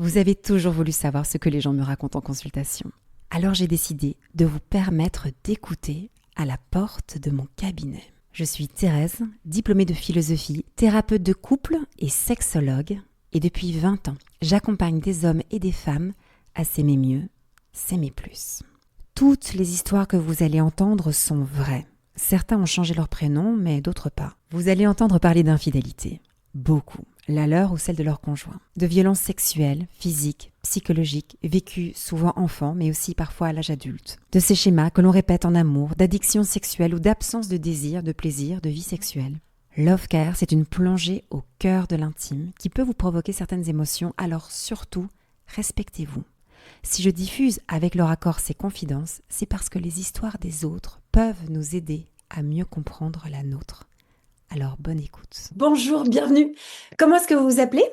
Vous avez toujours voulu savoir ce que les gens me racontent en consultation. Alors j'ai décidé de vous permettre d'écouter à la porte de mon cabinet. Je suis Thérèse, diplômée de philosophie, thérapeute de couple et sexologue. Et depuis 20 ans, j'accompagne des hommes et des femmes à s'aimer mieux, s'aimer plus. Toutes les histoires que vous allez entendre sont vraies. Certains ont changé leur prénom, mais d'autres pas. Vous allez entendre parler d'infidélité. Beaucoup. La leur ou celle de leur conjoint. De violences sexuelles, physiques, psychologiques, vécues souvent enfants, mais aussi parfois à l'âge adulte. De ces schémas que l'on répète en amour, d'addiction sexuelle ou d'absence de désir, de plaisir, de vie sexuelle. Love Care, c'est une plongée au cœur de l'intime qui peut vous provoquer certaines émotions, alors surtout, respectez-vous. Si je diffuse avec leur accord ces confidences, c'est parce que les histoires des autres peuvent nous aider à mieux comprendre la nôtre. Alors, bonne écoute. Bonjour, bienvenue. Comment est-ce que vous vous appelez?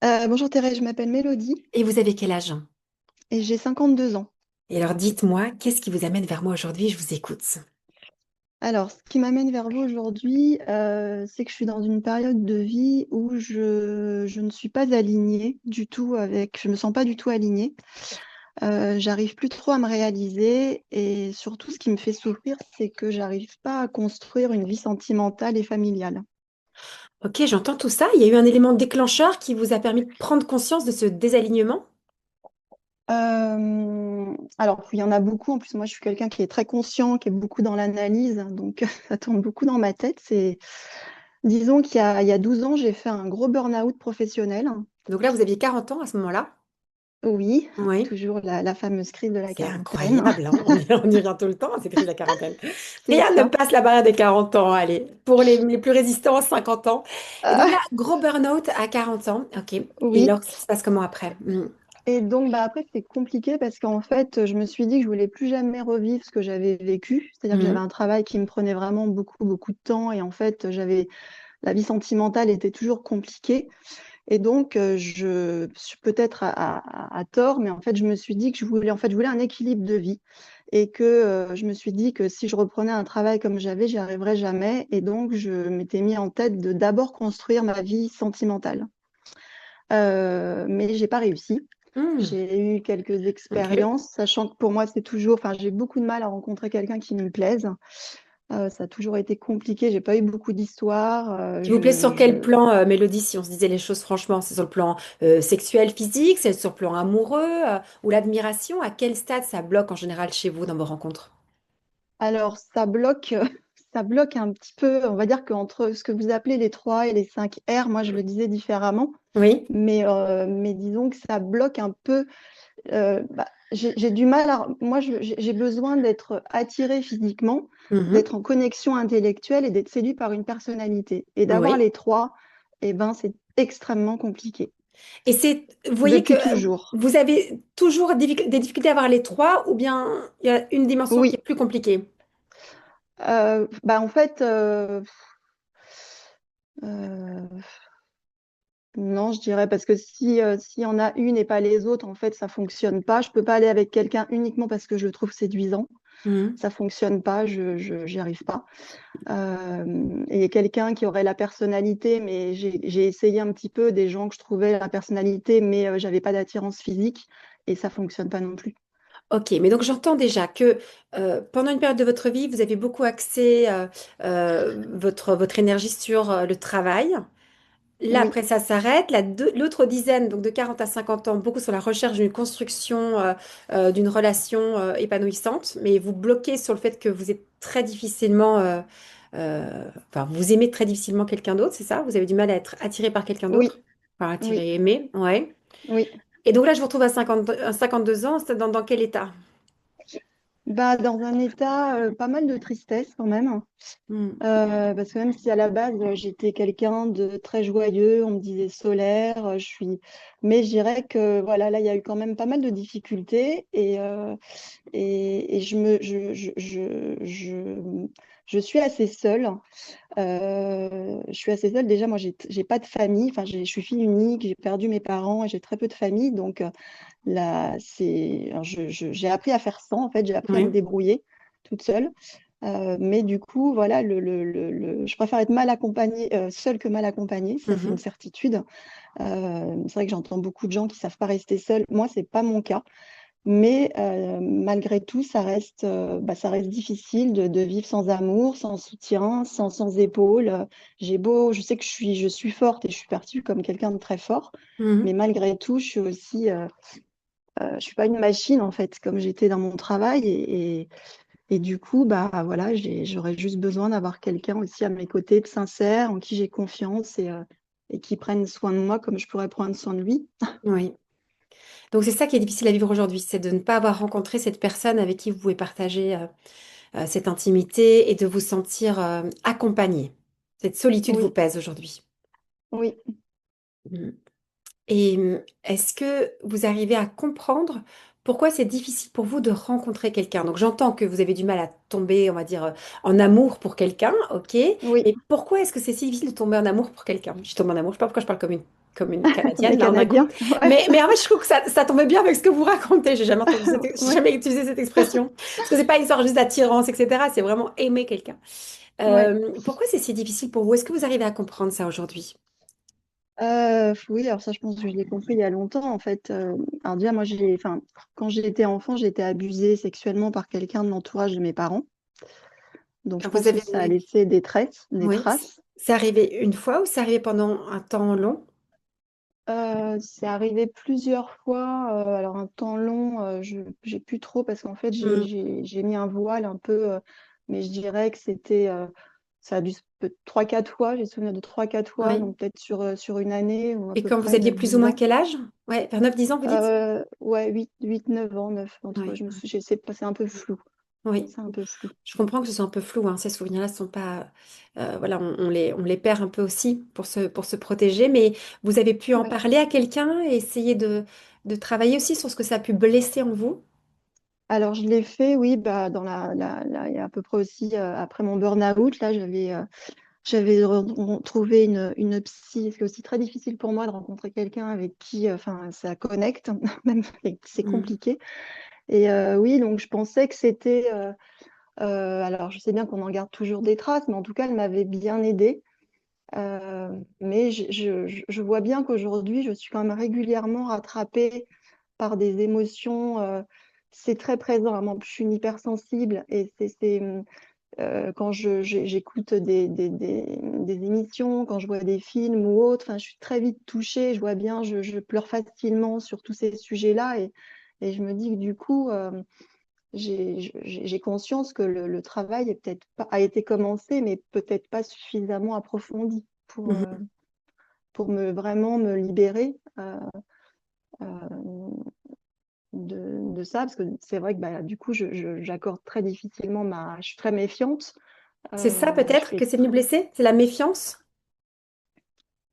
Bonjour Thérèse, je m'appelle Mélodie Et vous avez quel âge? et j'ai 52 ans. Et alors, dites-moi, qu'est-ce qui vous amène vers moi aujourd'hui? Je vous écoute. Alors, ce qui m'amène vers vous aujourd'hui, c'est que je suis dans une période de vie où je ne suis pas alignée du tout avec, je me sens pas du tout alignée. J'arrive plus trop à me réaliser et surtout, ce qui me fait souffrir, c'est que j'arrive pas à construire une vie sentimentale et familiale. Ok, j'entends tout ça. Il y a eu un élément déclencheur qui vous a permis de prendre conscience de ce désalignement? Alors, il y en a beaucoup. En plus, moi, je suis quelqu'un qui est très conscient, qui est beaucoup dans l'analyse, donc ça tourne beaucoup dans ma tête. Disons qu'il y a 12 ans, j'ai fait un gros burn-out professionnel. Donc là, vous aviez 40 ans à ce moment-là? Oui, Oui. toujours la fameuse crise de la C'est quarantaine. incroyable, hein. On y revient tout le temps, c'est crise de la quarantaine. C'est Rien ne ça. passe la barrière des 40 ans, allez. Pour les plus résistants, 50 ans. Et donc Euh, là, gros burn-out à 40 ans. Ok. Et oui. alors, ça se passe comment après? Et donc, après, c'est compliqué parce qu'en fait, je me suis dit que je voulais plus jamais revivre ce que j'avais vécu. C'est-à-dire que j'avais Mhm. un travail qui me prenait vraiment beaucoup, beaucoup de temps. Et en fait, la vie sentimentale était toujours compliquée. Et donc, je suis peut-être à tort, mais en fait, je me suis dit que je voulais un équilibre de vie et que je me suis dit que si je reprenais un travail comme j'avais, j'y arriverais jamais. Et donc, je m'étais mis en tête de d'abord construire ma vie sentimentale. Mais j'ai pas réussi. Mhm. J'ai eu quelques Ok. expériences, sachant que pour moi, c'est toujours, enfin, j'ai beaucoup de mal à rencontrer quelqu'un qui me plaise. Ça a toujours été compliqué. J'ai pas eu beaucoup d'histoires. Qui vous plaît sur quel plan, Mélodie, si on se disait les choses franchement? C'est sur le plan sexuel, physique, c'est sur le plan amoureux ou l'admiration? À quel stade ça bloque en général chez vous dans vos rencontres? Alors, ça bloque, ça bloque un petit peu. On va dire qu'entre ce que vous appelez les 3 et les 5 R, moi, je le disais différemment. Oui. Mais disons que ça bloque un peu. J'ai du mal à. Moi, j'ai besoin d'être attirée physiquement, Mhm. d'être en connexion intellectuelle et d'être séduit par une personnalité. Et d'avoir Oui. les trois, eh ben, c'est extrêmement compliqué. Et vous voyez que Depuis toujours. vous avez toujours des difficultés à avoir les trois, ou bien il y a une dimension qui Oui. est plus compliquée? En fait, euh, non, je dirais parce que si on a une et pas les autres, en fait, ça fonctionne pas. Je peux pas aller avec quelqu'un uniquement parce que je le trouve séduisant. Mhm. Ça fonctionne pas, j'y arrive pas. Et quelqu'un qui aurait la personnalité, mais j'ai essayé un petit peu des gens que je trouvais la personnalité, mais j'avais pas d'attirance physique et ça fonctionne pas non plus. Ok, mais donc j'entends déjà que pendant une période de votre vie, vous avez beaucoup axé votre énergie sur le travail. Là, Oui, après, ça s'arrête. L'autre dizaine, donc de 40 à 50 ans, beaucoup sur la recherche d'une construction, d'une relation épanouissante, mais vous bloquez sur le fait que vous êtes très difficilement, enfin, vous aimez très difficilement quelqu'un d'autre, c'est ça? Vous avez du mal à être attiré par quelqu'un d'autre? oui, Enfin, attiré, oui, aimé, ouais. oui. Et donc là, je vous retrouve à 52 ans, c'est dans quel état? Bah, dans un état pas mal de tristesse quand même. Hmm. Parce que même si à la base j'étais quelqu'un de très joyeux, on me disait solaire, mais je dirais que voilà, là il y a eu quand même pas mal de difficultés et je suis assez seule. Je suis assez seule. Déjà, moi j'ai pas de famille. Enfin, je suis fille unique, j'ai perdu mes parents et j'ai très peu de famille. Donc là, alors, j'ai appris à faire sans. En fait, j'ai appris à me Oui. débrouiller toute seule. Mais du coup, voilà, je préfère être mal accompagnée, seule que mal accompagnée, ça c'est une Mhm. certitude. C'est vrai que j'entends beaucoup de gens qui savent pas rester seuls. Moi, c'est pas mon cas. Mais malgré tout, ça reste difficile de vivre sans amour, sans soutien, sans épaule. Je sais que je suis forte et je suis perçue comme quelqu'un de très fort, mais Mhm. malgré tout, je suis pas une machine en fait, comme j'étais dans mon travail. Et du coup, bah voilà, j'aurais juste besoin d'avoir quelqu'un aussi à mes côtés de sincère, en qui j'ai confiance et qui prenne soin de moi comme je pourrais prendre soin de lui. Oui. Donc c'est ça qui est difficile à vivre aujourd'hui, c'est de ne pas avoir rencontré cette personne avec qui vous pouvez partager cette intimité et de vous sentir accompagné. Cette solitude vous Oui, pèse aujourd'hui. oui, Mm. Et est-ce que vous arrivez à comprendre pourquoi c'est difficile pour vous de rencontrer quelqu'un? Donc j'entends que vous avez du mal à tomber, on va dire, en amour pour quelqu'un, ok? oui. Mais pourquoi est-ce que c'est si difficile de tomber en amour pour quelqu'un? Je tombe en amour, je sais pas pourquoi je parle comme une Des Canadienne là en un coup. Canadiens, ouais. Mais en fait, je trouve que ça tombait bien avec ce que vous racontez. J'ai jamais entendu j'ai Ouais, jamais utilisé cette expression. Parce que c'est pas une histoire juste d'attirance, etc. C'est vraiment aimer quelqu'un. ouais. Pourquoi c'est si difficile pour vous? Est-ce que vous arrivez à comprendre ça aujourd'hui? Oui, alors ça, je pense que je l'ai compris il y a longtemps, en fait. Alors déjà, enfin, quand j'étais enfant, j'ai été abusée sexuellement par quelqu'un de l'entourage de mes parents. Donc, je Vous pense que avez ça a laissé des Oui, traces. c'est arrivé une fois ou c'est arrivé pendant un temps long? C'est arrivé plusieurs fois. Alors, un temps long, j'ai plus trop parce qu'en fait, Mm. j'ai mis un voile un peu, mais je dirais que ça a dû 3-4 fois. J'ai souvenir de 3-4 fois, Oui. donc peut-être sur une année ou à Et peu quand vous près aviez neuf plus ou dix moins ans. quel âge? Ouais, vers 9 10 ans, vous dites? Ouais, 9 ans, 9 entre, Oui, je sais pas, c'est un peu flou. oui. C'est un peu flou. Je comprends que ce soit un peu flou, hein. Ces souvenirs-là sont pas... voilà, on les perd un peu aussi pour se protéger, mais vous avez pu en Ouais. parler à quelqu'un et essayer de travailler aussi sur ce que ça a pu blesser en vous? Alors, je l'ai fait, oui, bah, il y a à peu près aussi, après mon burn-out, là, trouvé une psy. C'est aussi très difficile pour moi de rencontrer quelqu'un avec qui, enfin, ça connecte, même si c'est Mm. compliqué. Et oui, donc je pensais que alors je sais bien qu'on en garde toujours des traces, mais en tout cas, elle m'avait bien aidée. Mais je vois bien qu'aujourd'hui, je suis quand même régulièrement rattrapée par des émotions. C'est très présent, hein. Moi, je suis une hypersensible et quand j'écoute des émissions, quand je vois des films ou autres, enfin, je suis très vite touchée. Je vois bien, je pleure facilement sur tous ces sujets-là et je me dis que du coup, j'ai conscience que le travail a été commencé, mais peut-être pas suffisamment approfondi Mhm. pour vraiment me libérer euh, de ça, parce que c'est vrai que bah, du coup, j'accorde très difficilement je suis très méfiante. C'est ça Je peut-être fais que c'est venu blesser? C'est la méfiance?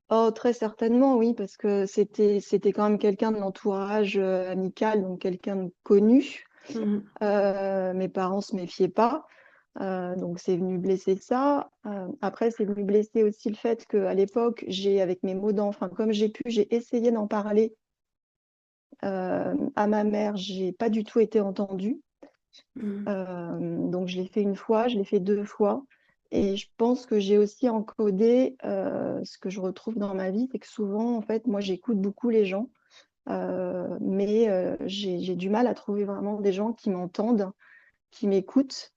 Oh, très certainement, oui, parce que c'était quand même quelqu'un de l'entourage amical, donc quelqu'un de connu. Mhm. Mes parents se méfiaient pas. Donc c'est venu blesser ça. Après, c'est venu blesser aussi le fait qu'à l'époque, avec mes mots d'enfant, enfin, comme j'ai pu, j'ai essayé d'en parler à ma mère, j'ai pas du tout été entendue. Mhm. Donc je l'ai fait une fois, je l'ai fait deux fois. Et je pense que j'ai aussi encodé ce que je retrouve dans ma vie, c'est que souvent, en fait, moi, j'écoute beaucoup les gens, mais j'ai du mal à trouver vraiment des gens qui m'entendent, qui m'écoutent.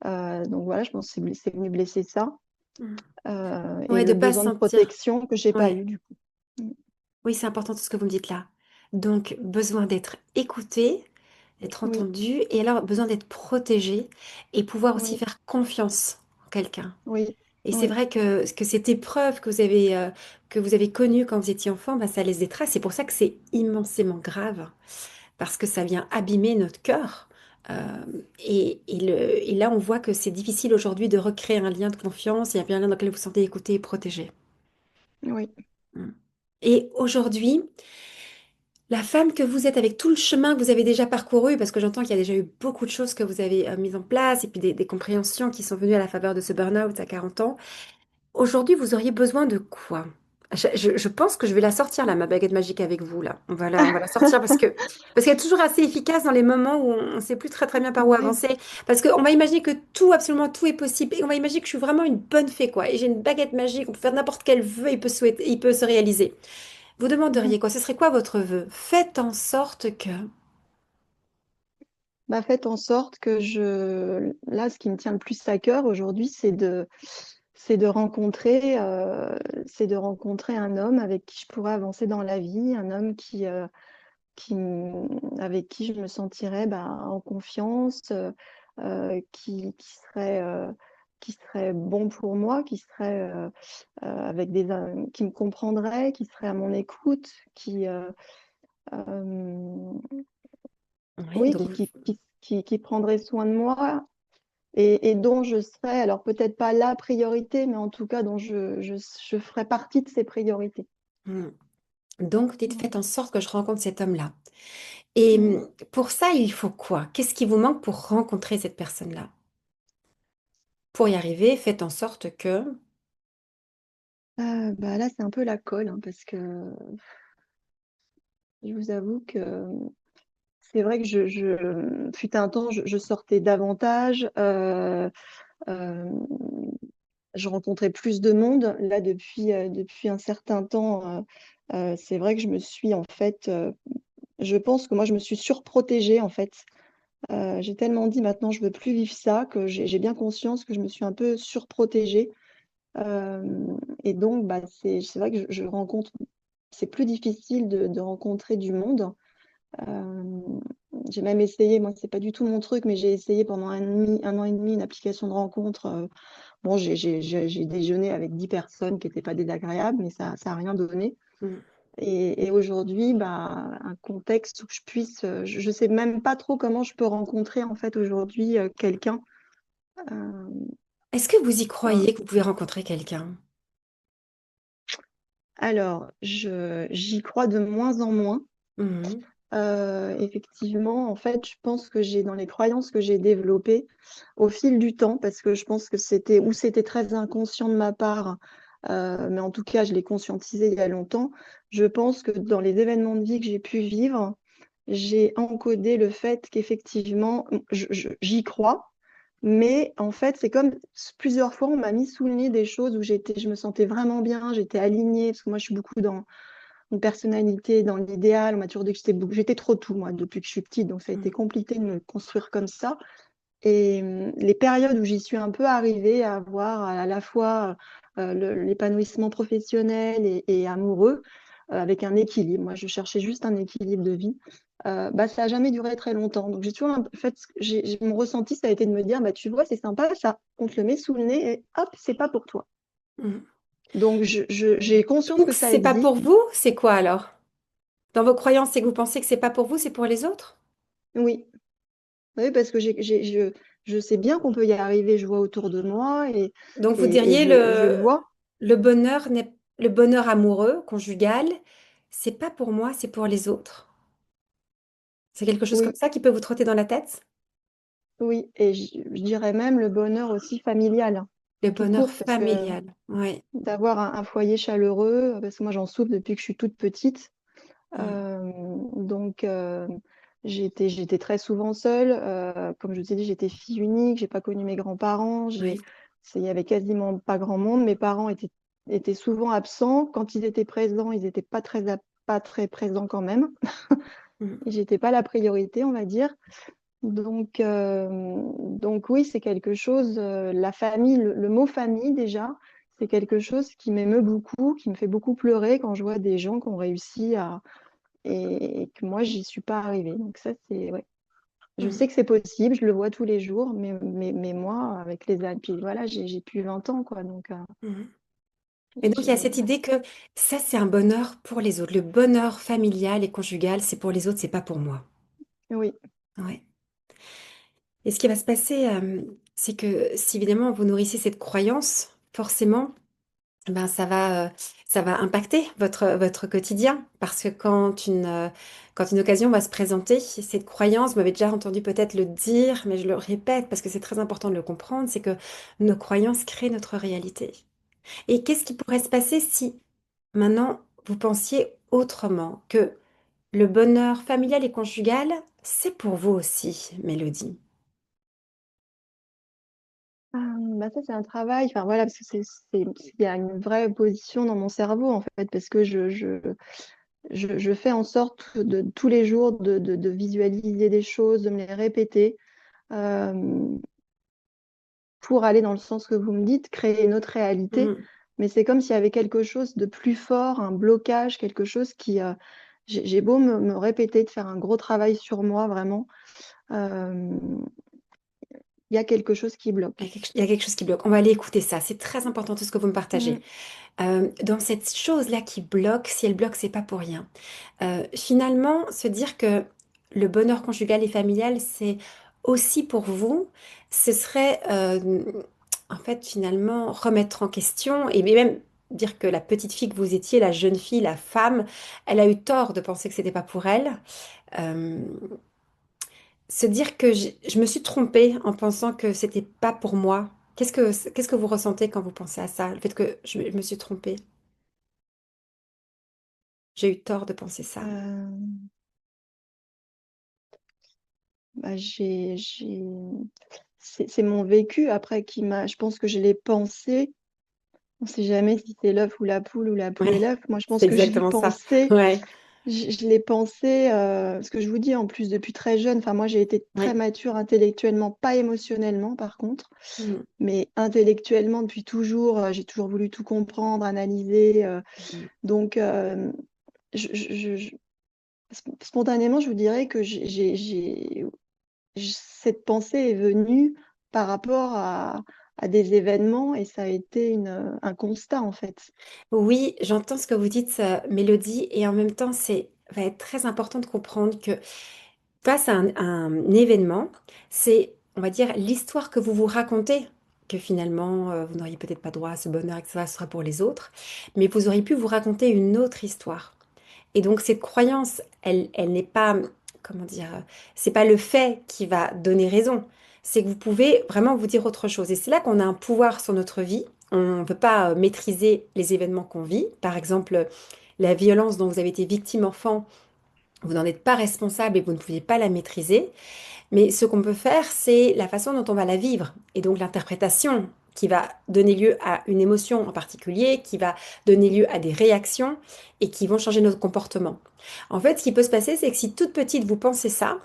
Donc voilà, je pense que c'est venu blesser ça. Mhm. Et Ouais, de le pas besoin de sentir. protection que j'ai pas Ouais. eu du coup. Mm. Oui, c'est important tout ce que vous me dites là. Donc, besoin d'être écouté, d'être Oui, entendu, et alors besoin d'être protégé et pouvoir aussi oui, faire confiance en quelqu'un. oui, Et c'est oui, vrai que cette épreuve que vous avez connue quand vous étiez enfant, bah, ça laisse des traces. C'est pour ça que c'est immensément grave, parce que ça vient abîmer notre cœur. Et là, on voit que c'est difficile aujourd'hui de recréer un lien de confiance et un lien dans lequel vous vous sentez écouté et protégé. oui, Mm. Et aujourd'hui, la femme que vous êtes, avec tout le chemin que vous avez déjà parcouru, parce que j'entends qu'il y a déjà eu beaucoup de choses que vous avez mises en place, et puis des compréhensions qui sont venues à la faveur de ce burn-out à 40 ans, aujourd'hui, vous auriez besoin de quoi? Je pense que je vais la sortir, là, ma baguette magique avec vous, là. On va la sortir parce qu'elle est toujours assez efficace dans les moments où on ne sait plus très très bien par où oui, avancer. Parce qu'on va imaginer que tout, absolument tout est possible. Et on va imaginer que je suis vraiment une bonne fée, quoi. Et j'ai une baguette magique, on peut faire n'importe quel vœu, il peut se réaliser. Vous demanderiez quoi? Ce serait quoi votre vœu? Faites en sorte que... Bah, faites en sorte que là, ce qui me tient le plus à cœur aujourd'hui, c'est de rencontrer, c'est de rencontrer un homme avec qui je pourrais avancer dans la vie, un homme avec qui je me sentirais bah, en confiance, qui serait bon pour moi, qui me comprendrait, qui serait à mon écoute, euh, Oui, oui, donc qui prendrait soin de moi et dont je serais, alors peut-être pas la priorité, mais en tout cas dont je ferais partie de ses priorités. hmm. Donc, dites, Ouais. faites en sorte que je rencontre cet homme-là. Et Ouais. pour ça, il faut quoi? Qu'est-ce qui vous manque pour rencontrer cette personne-là? Pour y arriver, faites en sorte que... Bah là, c'est un peu la colle, hein, parce que je vous avoue que c'est vrai que fut un temps, je sortais davantage, euh, je rencontrais plus de monde. Là, depuis un certain temps, c'est vrai que je me suis en fait, je pense que moi, je me suis surprotégée en fait. J'ai tellement dit maintenant, je veux plus vivre ça, que j'ai bien conscience que je me suis un peu surprotégée. Euh, et donc, bah, c'est vrai que je rencontre, c'est plus difficile de rencontrer du monde. Euh, j'ai même essayé, moi, c'est pas du tout mon truc, mais j'ai essayé pendant un an et demi une application de rencontre. Bon, j'ai déjeuné avec 10 personnes qui n'étaient pas désagréables, mais ça n'a rien donné. Hmm. Et aujourd'hui, bah, un contexte où je puisse, je ne sais même pas trop comment je peux rencontrer en fait aujourd'hui quelqu'un. Euh, Est-ce que vous y voilà. croyez que vous pouvez rencontrer quelqu'un? Alors, j'y crois de moins en moins. Mhm. Effectivement, en fait, je pense que j'ai dans les croyances que j'ai développées au fil du temps, parce que je pense que c'était très inconscient de ma part, mais en tout cas, je l'ai conscientisé il y a longtemps. Je pense que dans les événements de vie que j'ai pu vivre, j'ai encodé le fait qu'effectivement, j'y crois, mais en fait, c'est comme plusieurs fois, on m'a mis sous le nez des choses où je me sentais vraiment bien, j'étais alignée, parce que moi, je suis beaucoup dans une personnalité, dans l'idéal. On m'a toujours dit que j'étais trop tout, moi, depuis que je suis petite, donc ça a été compliqué de me construire comme ça. Et les périodes où j'y suis un peu arrivée à avoir à la fois l'épanouissement professionnel et amoureux, avec un équilibre. Moi, je cherchais juste un équilibre de vie. Bah, ça n'a jamais duré très longtemps. Donc, j'ai toujours, en fait, mon ressenti, ça a été de me dire, bah, tu vois, c'est sympa, ça, on te le met sous le nez et hop, c'est pas pour toi. Mhm. Donc, j'ai conscience Donc, que ça c'est pas existe. pour vous, c'est quoi alors? Dans vos croyances, c'est que vous pensez que c'est pas pour vous, c'est pour les autres? Oui, oui, parce que je sais bien qu'on peut y arriver, je vois autour de moi Donc, vous et diriez je le vois. le bonheur n'est, le bonheur amoureux, conjugal, c'est pas pour moi, c'est pour les autres. C'est quelque chose comme Oui, ça qui peut vous trotter dans la tête? oui, et je dirais même le bonheur aussi familial, hein, Le tout bonheur court, parce que familial, oui. d'avoir un foyer chaleureux, parce que moi j'en souffre depuis que je suis toute petite. Mm. Donc, j'étais très souvent seule. Comme je vous ai dit, j'étais fille unique, j'ai pas connu mes grands-parents. Oui. Il y avait quasiment pas grand monde. Mes parents étaient souvent absents. Quand ils étaient présents, ils n'étaient pas très présents quand même. Mm. Et j'étais pas la priorité, on va dire. Donc oui, c'est quelque chose, la famille, le mot famille déjà, c'est quelque chose qui m'émeut beaucoup, qui me fait beaucoup pleurer quand je vois des gens qui ont réussi et que moi, j'y suis pas arrivée. Donc ça, c'est ouais. Je Mm. sais que c'est possible, je le vois tous les jours, mais moi, avec les années, puis voilà, j'ai plus 20 ans, quoi. Donc, Mm. Et donc, il y a cette ouais. idée que ça, c'est un bonheur pour les autres. Le bonheur familial et conjugal, c'est pour les autres, c'est pas pour moi. Oui, Ouais. Et ce qui va se passer, c'est que si évidemment vous nourrissez cette croyance, forcément, ben ça va impacter votre quotidien. Parce que quand une occasion va se présenter, cette croyance, vous m'avez déjà entendu peut-être le dire, mais je le répète parce que c'est très important de le comprendre, c'est que nos croyances créent notre réalité. Et qu'est-ce qui pourrait se passer si maintenant vous pensiez autrement, que le bonheur familial et conjugal, c'est pour vous aussi, Mélodie? Bah ça, c'est un travail, enfin voilà, parce que il y a une vraie opposition dans mon cerveau, en fait, parce que je fais en sorte de tous les jours de visualiser des choses, de me les répéter, euh, pour aller dans le sens que vous me dites, créer une autre réalité. Mhm. Mais c'est comme s'il y avait quelque chose de plus fort, un blocage, quelque chose qui... j'ai beau me répéter, de faire un gros travail sur moi, vraiment, euh, il y a quelque chose qui bloque. Il y a quelque chose qui bloque. On va aller écouter ça. C'est très important tout ce que vous me partagez. Mm, Dans cette chose-là qui bloque, si elle bloque, c'est pas pour rien. Finalement, se dire que le bonheur conjugal et familial, c'est aussi pour vous, ce serait en fait finalement remettre en question et même dire que la petite fille que vous étiez, la jeune fille, la femme, elle a eu tort de penser que c'était pas pour elle. Euh, Se dire que je me suis trompée en pensant que c'était pas pour moi. Qu'est-ce que vous ressentez quand vous pensez à ça? Le fait que je me suis trompée. J'ai eu tort de penser ça. euh, bah, c'est mon vécu après qui m'a. Je pense que je l'ai pensé. On ne sait jamais si c'est l'œuf ou la poule et Ouais, l'œuf. Moi, je pense c'est que je l'ai exactement ça. pensé. Ouais, Je l'ai pensé, ce que je vous dis en plus depuis très jeune. Enfin, moi, j'ai été très ouais. mature intellectuellement, pas émotionnellement par contre, Mm, mais intellectuellement depuis toujours. J'ai toujours voulu tout comprendre, analyser. mm. Donc, je, je- je- je- spontanément, je vous dirais que cette pensée est venue par rapport à des événements et ça a été un constat en fait. Oui, j'entends ce que vous dites, Mélodie, et en même temps, va être très important de comprendre que face à un événement, c'est, on va dire, l'histoire que vous vous racontez, que finalement, vous n'auriez peut-être pas droit à ce bonheur, etc., ce sera pour les autres, mais vous auriez pu vous raconter une autre histoire. Et donc, cette croyance, elle n'est pas, comment dire, c'est pas le fait qui va donner raison, c'est que vous pouvez vraiment vous dire autre chose. Et c'est là qu'on a un pouvoir sur notre vie. On ne peut pas maîtriser les événements qu'on vit. Par exemple, la violence dont vous avez été victime enfant, vous n'en êtes pas responsable et vous ne pouviez pas la maîtriser. Mais ce qu'on peut faire, c'est la façon dont on va la vivre. Et donc l'interprétation qui va donner lieu à une émotion en particulier, qui va donner lieu à des réactions et qui vont changer notre comportement. En fait, ce qui peut se passer, c'est que si toute petite vous pensez ça,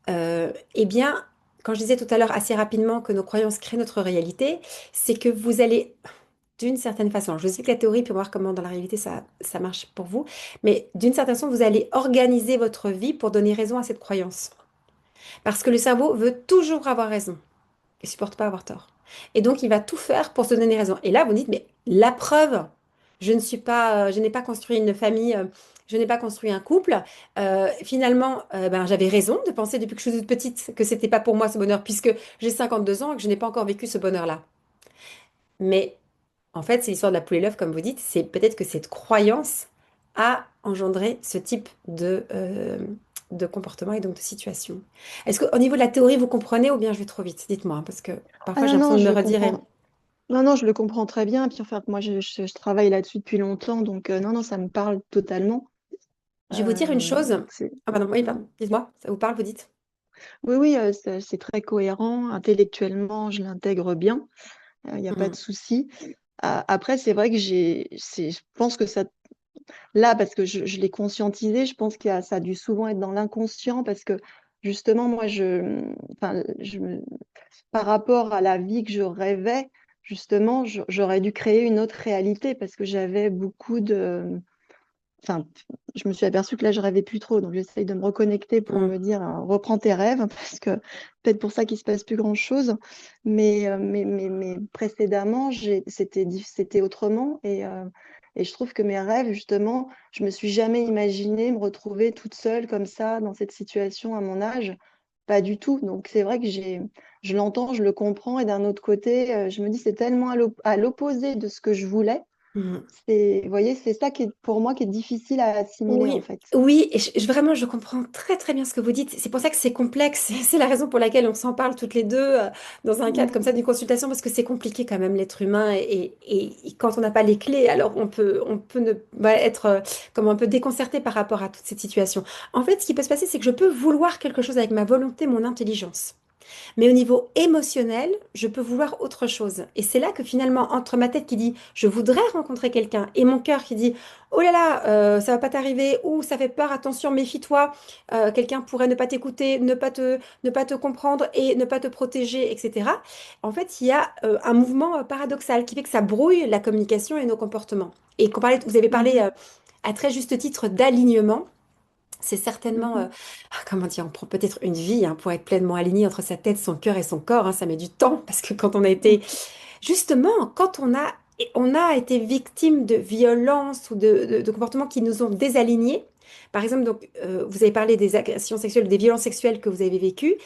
eh bien, quand je disais tout à l'heure assez rapidement que nos croyances créent notre réalité, c'est que vous allez d'une certaine façon, je sais que la théorie peut voir comment dans la réalité ça marche pour vous, mais d'une certaine façon, vous allez organiser votre vie pour donner raison à cette croyance. Parce que le cerveau veut toujours avoir raison. Il ne supporte pas avoir tort. Et donc, il va tout faire pour se donner raison. Et là, vous dites, mais la preuve, je n'ai pas construit une famille, je n'ai pas construit un couple. Finalement, ben, j'avais raison de penser depuis que je suis toute petite que c'était pas pour moi ce bonheur, puisque j'ai 52 ans et que je n'ai pas encore vécu ce bonheur-là. Mais en fait, c'est l'histoire de la poule et l'œuf, comme vous dites. C'est peut-être que cette croyance a engendré ce type de comportement et donc de situation. Est-ce qu'au niveau de la théorie, vous comprenez ou bien je vais trop vite? Dites-moi, hein, parce que Ah parfois j'ai non, l'impression non, de me je redire. comprends. Non, non, je le comprends très bien. Puis enfin, moi, je travaille là-dessus depuis longtemps, donc non, non, ça me parle totalement. Je vais vous dire une chose. C'est... Ah pardon, oui, Mm. pardon. Dites-moi, ça vous parle, vous dites? Oui, oui, c'est très cohérent. Intellectuellement, je l'intègre bien. Il n'y a pas de Mhm. souci. Après, c'est vrai que je pense que ça, là, parce que je l'ai conscientisé, je pense que ça a dû souvent être dans l'inconscient, parce que justement, moi, enfin, par rapport à la vie que je rêvais, justement, j'aurais dû créer une autre réalité, parce que j'avais beaucoup de... Enfin, je me suis aperçue que là, je rêvais plus trop, donc j'essaye de me reconnecter pour Mhm. me dire, reprends tes rêves, parce que peut-être pour ça qu'il se passe plus grand-chose. Mais précédemment, c'était autrement, et je trouve que mes rêves, justement, je me suis jamais imaginé me retrouver toute seule comme ça, dans cette situation à mon âge. Pas du tout. Donc c'est vrai que je l'entends, je le comprends, et d'un autre côté, je me dis, c'est tellement à l'opposé de ce que je voulais. Mhm. Vous voyez, c'est ça qui est pour moi qui est difficile à assimiler en Oui, fait. oui, et vraiment, je comprends très très bien ce que vous dites. C'est pour ça que c'est complexe. C'est la raison pour laquelle on s'en parle toutes les deux dans un cadre comme Mm. ça d'une consultation, parce que c'est compliqué quand même l'être humain. Et quand on n'a pas les clés, alors on peut être comme un peu déconcerté par rapport à toute cette situation. En fait, ce qui peut se passer, c'est que je peux vouloir quelque chose avec ma volonté, mon intelligence. Mais au niveau émotionnel, je peux vouloir autre chose. Et c'est là que finalement, entre ma tête qui dit je voudrais rencontrer quelqu'un et mon cœur qui dit oh là là, ça va pas t'arriver ou ça fait peur, attention, méfie-toi, quelqu'un pourrait ne pas t'écouter, ne pas te comprendre et ne pas te protéger, etc. En fait, il y a un mouvement paradoxal qui fait que ça brouille la communication et nos comportements. Et vous avez parlé Mhm. à très juste titre d'alignement. C'est certainement, Mhm. comment dire, on prend peut-être une vie hein, pour être pleinement aligné entre sa tête, son cœur et son corps. Hein, ça met du temps parce que quand on a été, justement, quand on a été victime de violences ou de comportements qui nous ont désalignés. Par exemple, donc, vous avez parlé des agressions sexuelles, des violences sexuelles que vous avez vécues.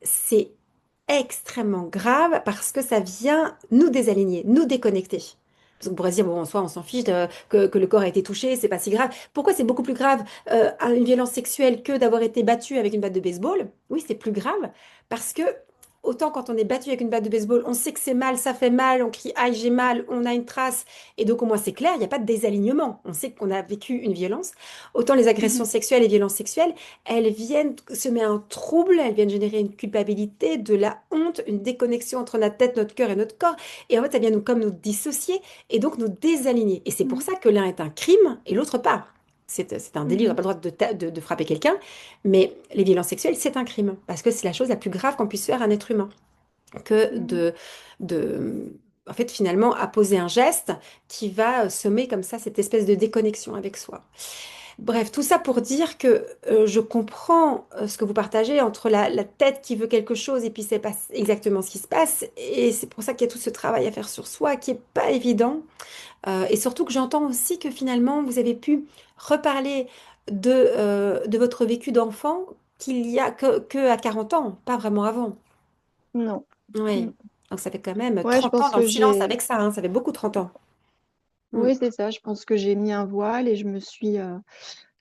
C'est extrêmement grave parce que ça vient nous désaligner, nous déconnecter. Parce qu'on pourrait se dire, bon, en soi, on s'en fiche que le corps a été touché, c'est pas si grave. Pourquoi c'est beaucoup plus grave une violence sexuelle que d'avoir été battu avec une batte de baseball? Oui, c'est plus grave parce que autant quand on est battu avec une batte de baseball, on sait que c'est mal, ça fait mal, on crie aïe, j'ai mal, on a une trace, et donc au moins c'est clair, il n'y a pas de désalignement. On sait qu'on a vécu une violence. Autant les agressions Mhm. sexuelles et violences sexuelles, elles viennent semer un trouble, elles viennent générer une culpabilité, de la honte, une déconnexion entre notre tête, notre cœur et notre corps. Et en fait, ça vient comme nous dissocier et donc nous désaligner. Et c'est pour Mhm. ça que l'un est un crime et l'autre pas. C'est un délit, on n'a Mhm. pas le droit de frapper quelqu'un, mais les violences sexuelles, c'est un crime, parce que c'est la chose la plus grave qu'on puisse faire à un être humain, que Mhm. de en fait, finalement, apposer un geste qui va semer comme ça cette espèce de déconnexion avec soi. Bref, tout ça pour dire que je comprends ce que vous partagez entre la tête qui veut quelque chose et puis c'est pas exactement ce qui se passe. Et c'est pour ça qu'il y a tout ce travail à faire sur soi qui est pas évident. Et surtout que j'entends aussi que finalement vous avez pu reparler de votre vécu d'enfant qu'il y a que à 40 ans, pas vraiment avant. Non. Oui. Mm. Donc ça fait quand même Ouais, je 30 ans pense dans le que silence j'ai. avec ça, hein. Ça fait beaucoup 30 ans. Mm. Oui, c'est ça. Je pense que j'ai mis un voile et je me suis.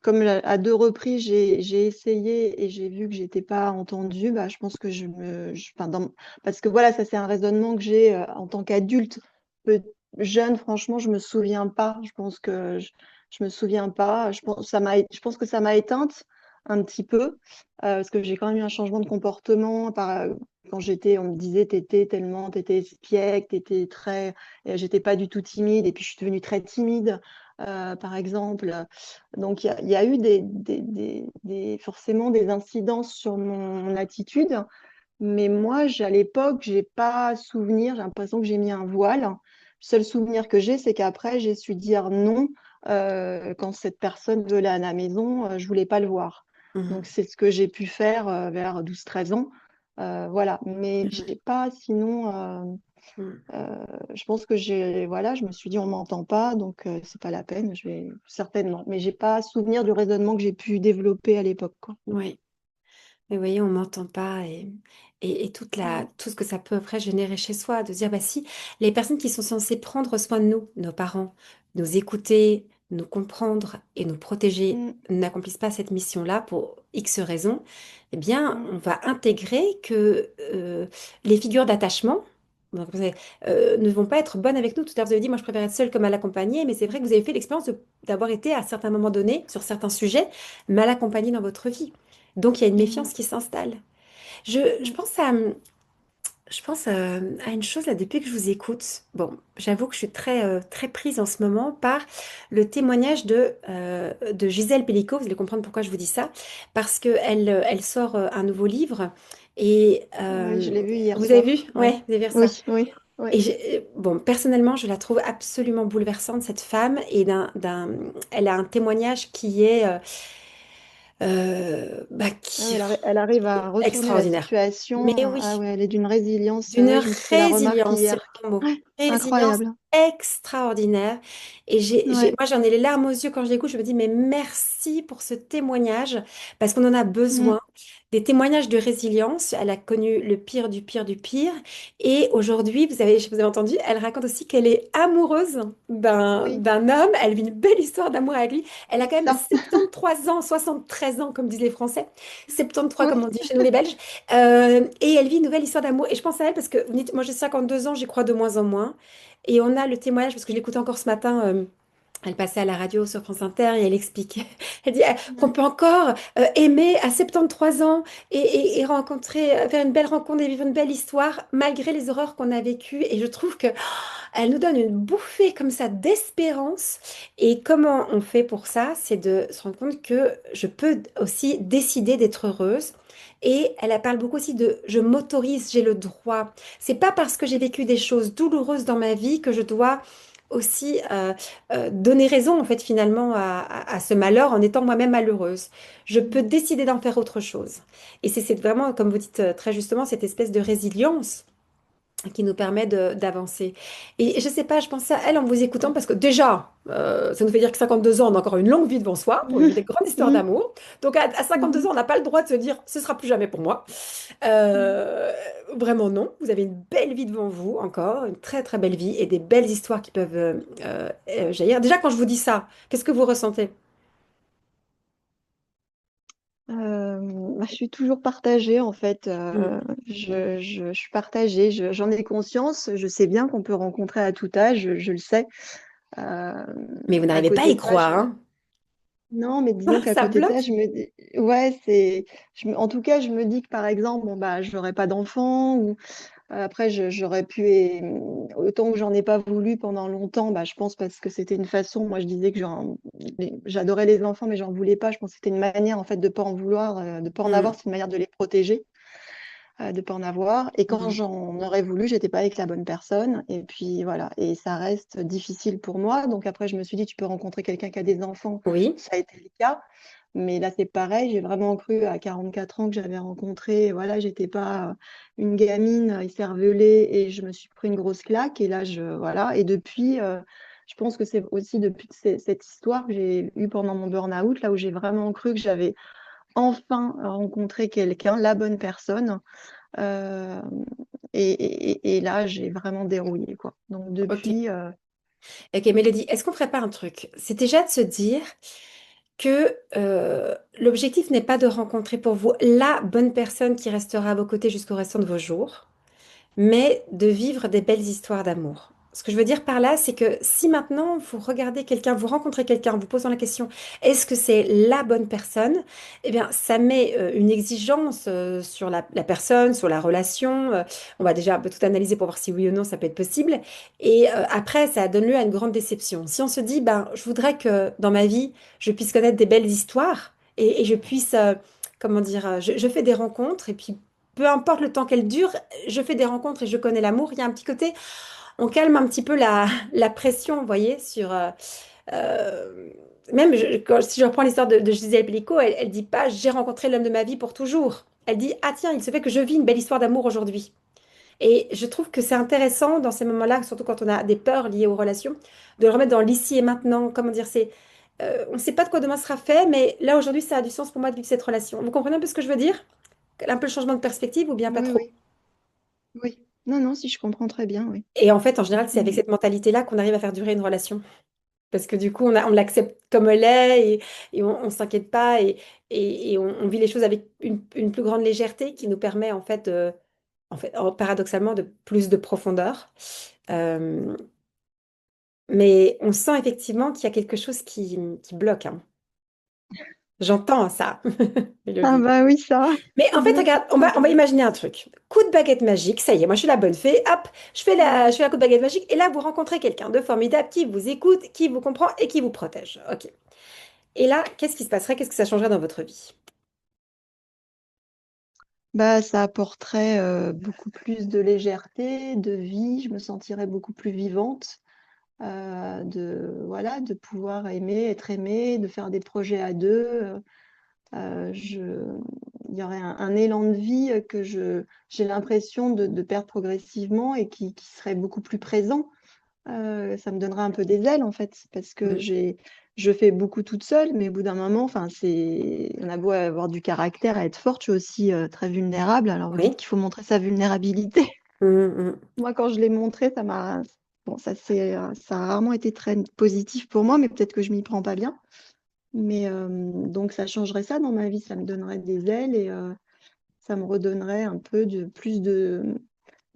Comme à deux reprises, j'ai essayé et j'ai vu que j'étais pas entendue. Bah, je pense que enfin, parce que voilà, ça c'est un raisonnement que j'ai en tant qu'adulte. Peu- Jeune, franchement, je me souviens pas. Je pense que je me souviens pas. Je pense que ça m'a éteinte un petit peu parce que j'ai quand même eu un changement de comportement. Quand on me disait t'étais espiègle, t'étais très, j'étais pas du tout timide et puis je suis devenue très timide, par exemple. Donc, il y a eu forcément des incidences sur mon attitude, mais moi, à l'époque, j'ai pas souvenir, j'ai l'impression que j'ai mis un voile. Le seul souvenir que j'ai, c'est qu'après, j'ai su dire non quand cette personne venait à la maison, je voulais pas le voir. Donc, Mhm. c'est ce que j'ai pu faire vers 12 13 ans. Voilà, mais Mhm. j'ai pas sinon. Mhm. Je pense que voilà, je me suis dit on m'entend pas, donc c'est pas la peine, je vais certainement. Mais j'ai pas souvenir du raisonnement que j'ai pu développer à l'époque, quoi. Oui. Mais vous voyez, on m'entend pas et Mm. tout ce que ça peut après générer chez soi, de dire, bah si, les personnes qui sont censées prendre soin de nous, nos parents, nous écouter, nous comprendre et nous protéger, Mm. n'accomplissent pas cette mission-là pour X raisons, eh bien, Mm. on va intégrer que les figures d'attachement donc, ne vont pas être bonnes avec nous. Tout à l'heure, vous avez dit, moi, je préfère être seule que mal accompagnée, mais c'est vrai que vous avez fait l'expérience d'avoir été à certains moments donnés, sur certains sujets, mal accompagnée dans votre vie. Donc, il y a une Mm. méfiance qui s'installe. Je Mm. pense à une chose là depuis que je vous écoute. Bon, j'avoue que je suis très prise en ce moment par le témoignage de Gisèle Pellico. Vous allez comprendre pourquoi je vous dis ça. Parce elle sort un nouveau livre. Et Ouais, je l'ai vu hier vous avez vu? soir. Ouais, Ouais. vous avez vu ça. Oui, oui, oui. Et bon, personnellement, je la trouve absolument bouleversante, cette femme. Et elle a un témoignage qui est Ah ouais, elle arrive à retourner la extraordinaire. Mais situation. Ah oui, ouais, elle est d'une résilience. d'une Ouais, je me suis fait la remarque résilience, c'est hier. le mot. Ouais, Résilience incroyable. extraordinaire. Et Ouais. moi, j'en ai les larmes aux yeux quand je l'écoute. Je me dis, mais merci pour ce témoignage, parce qu'on en a Mm. besoin. Des témoignages de résilience. Elle a connu le pire du pire du pire. Et aujourd'hui, vous avez entendu, elle raconte aussi qu'elle est amoureuse Oui, d'un homme. Elle vit une belle histoire d'amour avec lui. Elle a c'est quand même ça. 73 ans, 73 ans, comme disent les Français. 73, comme Oui. on dit chez nous les Belges. Et elle vit une nouvelle histoire d'amour. Et je pense à elle parce que moi j'ai 52 ans, j'y crois de moins en moins. Et on a le témoignage, parce que je l'écoutais encore ce matin Elle passait à la radio sur France Inter et elle expliquait, elle dit qu'on peut encore aimer à 73 ans et rencontrer, faire une belle rencontre et vivre une belle histoire malgré les horreurs qu'on a vécues. Et je trouve que elle nous donne une bouffée comme ça d'espérance. Et comment on fait pour ça? C'est de se rendre compte que je peux aussi décider d'être heureuse. Et elle parle beaucoup aussi de je m'autorise, j'ai le droit. C'est pas parce que j'ai vécu des choses douloureuses dans ma vie que je dois aussi donner raison en fait finalement à ce malheur en étant moi-même malheureuse. Je peux décider d'en faire autre chose. Et c'est vraiment, comme vous dites très justement, cette espèce de résilience qui nous permet d'avancer. Et je sais pas, je pensais à elle en vous écoutant parce que déjà, ça nous fait dire que 52 ans, on a encore une longue vie devant soi pour vivre des grandes histoires Mhm. d'amour. Donc à 52 ans, on n'a pas le droit de se dire ce sera plus jamais pour moi. Euh, Vraiment non. Vous avez une belle vie devant vous encore, une très très belle vie et des belles histoires qui peuvent jaillir. Déjà, quand je vous dis ça, qu'est-ce que vous ressentez? Bah, je suis toujours partagée en fait. Hmm. Je suis partagée. J'en ai conscience. Je sais bien qu'on peut rencontrer à tout âge. Je le sais. Euh, Mais vous à n'arrivez pas à côté y de ça, croire, hein? non, mais disons qu'à Ça côté de ça, bloque? je me dis, ouais, en tout cas, je me dis que par exemple, bon bah, j'aurais pas d'enfant ou après, j'aurais pu, autant que j'en ai pas voulu pendant longtemps, bah, je pense parce que c'était une façon, moi je disais que j'adorais les enfants, mais j'en voulais pas. Je pense que c'était une manière en fait de pas en vouloir, de pas en avoir, Hmm. c'est une manière de les protéger, de pas en avoir. Et quand Hmm. j'en aurais voulu, j'étais pas avec la bonne personne. Et puis voilà, et ça reste difficile pour moi. Donc après, je me suis dit, tu peux rencontrer quelqu'un qui a des enfants. Oui, Ça a été le cas. Mais là, c'est pareil, j'ai vraiment cru à 44 ans que j'avais rencontré, voilà, j'étais pas une gamine écervelée et je me suis pris une grosse claque. Et là, voilà. Et depuis, je pense que c'est aussi depuis cette histoire que j'ai eue pendant mon burn-out, là où j'ai vraiment cru que j'avais enfin rencontré quelqu'un, la bonne personne. Euh, et là, j'ai vraiment dérouillé, quoi. Donc ok. depuis, Ok, Mélodie, est-ce qu'on ferait pas un truc? C'est déjà de se dire que l'objectif n'est pas de rencontrer pour vous la bonne personne qui restera à vos côtés jusqu'au restant de vos jours, mais de vivre des belles histoires d'amour. Ce que je veux dire par là, c'est que si maintenant vous regardez quelqu'un, vous rencontrez quelqu'un, en vous posant la question, est-ce que c'est la bonne personne? Eh bien, ça met une exigence sur la personne, sur la relation. On va déjà un peu tout analyser pour voir si oui ou non ça peut être possible. Et après, ça donne lieu à une grande déception. Si on se dit, ben, je voudrais que dans ma vie, je puisse connaître des belles histoires et je puisse, comment dire, je fais des rencontres et puis peu importe le temps qu'elles durent, je fais des rencontres et je connais l'amour. Il y a un petit côté, on calme un petit peu la pression, vous voyez, sur... euh, même si je reprends l'histoire de Gisèle Pélicot, elle dit pas j'ai rencontré l'homme de ma vie pour toujours. Elle dit ah tiens, il se fait que je vis une belle histoire d'amour aujourd'hui. Et je trouve que c'est intéressant dans ces moments-là, surtout quand on a des peurs liées aux relations, de le remettre dans l'ici et maintenant. Comment dire, on ne sait pas de quoi demain sera fait, mais là aujourd'hui, ça a du sens pour moi de vivre cette relation. Vous comprenez un peu ce que je veux dire? Un peu le changement de perspective ou bien pas oui, trop? oui, oui. Non, non, si je comprends très bien, oui. Et en fait, en général, c'est avec Mm. cette mentalité-là qu'on arrive à faire durer une relation. Parce que du coup, on l'accepte comme elle est et on ne s'inquiète pas et on vit les choses avec une plus grande légèreté qui nous permet paradoxalement, de plus de profondeur. Euh, mais on sent effectivement qu'il y a quelque chose qui bloque, hein. J'entends ça, Ah Mélodie. bah oui, ça, Mais en fait, oui, regarde, ça on va arrive. imaginer un truc. Coup de baguette magique, ça y est, moi je suis la bonne fée. Hop, je fais la coup de baguette magique. Et là, vous rencontrez quelqu'un de formidable qui vous écoute, qui vous comprend et qui vous protège. Ok. Et là, qu'est-ce qui se passerait? Qu'est-ce que ça changerait dans votre vie? Bah, ça apporterait beaucoup plus de légèreté, de vie. Je me sentirais beaucoup plus vivante, voilà, de pouvoir aimer, être aimée, de faire des projets à deux. Il y aurait un élan de vie que j'ai l'impression de perdre progressivement et qui serait beaucoup plus présent. Ça me donnera un peu des ailes en fait, parce que Mm. je fais beaucoup toute seule, mais au bout d'un moment, enfin, on a beau avoir du caractère, à être forte, je suis aussi très vulnérable. Alors vous dites Oui. qu'il faut montrer sa vulnérabilité. Mm, mm. Moi, quand je l'ai montré, bon, ça a rarement été très positif pour moi, mais peut-être que je m'y prends pas bien. Mais donc ça changerait ça dans ma vie, ça me donnerait des ailes et ça me redonnerait un peu de plus de.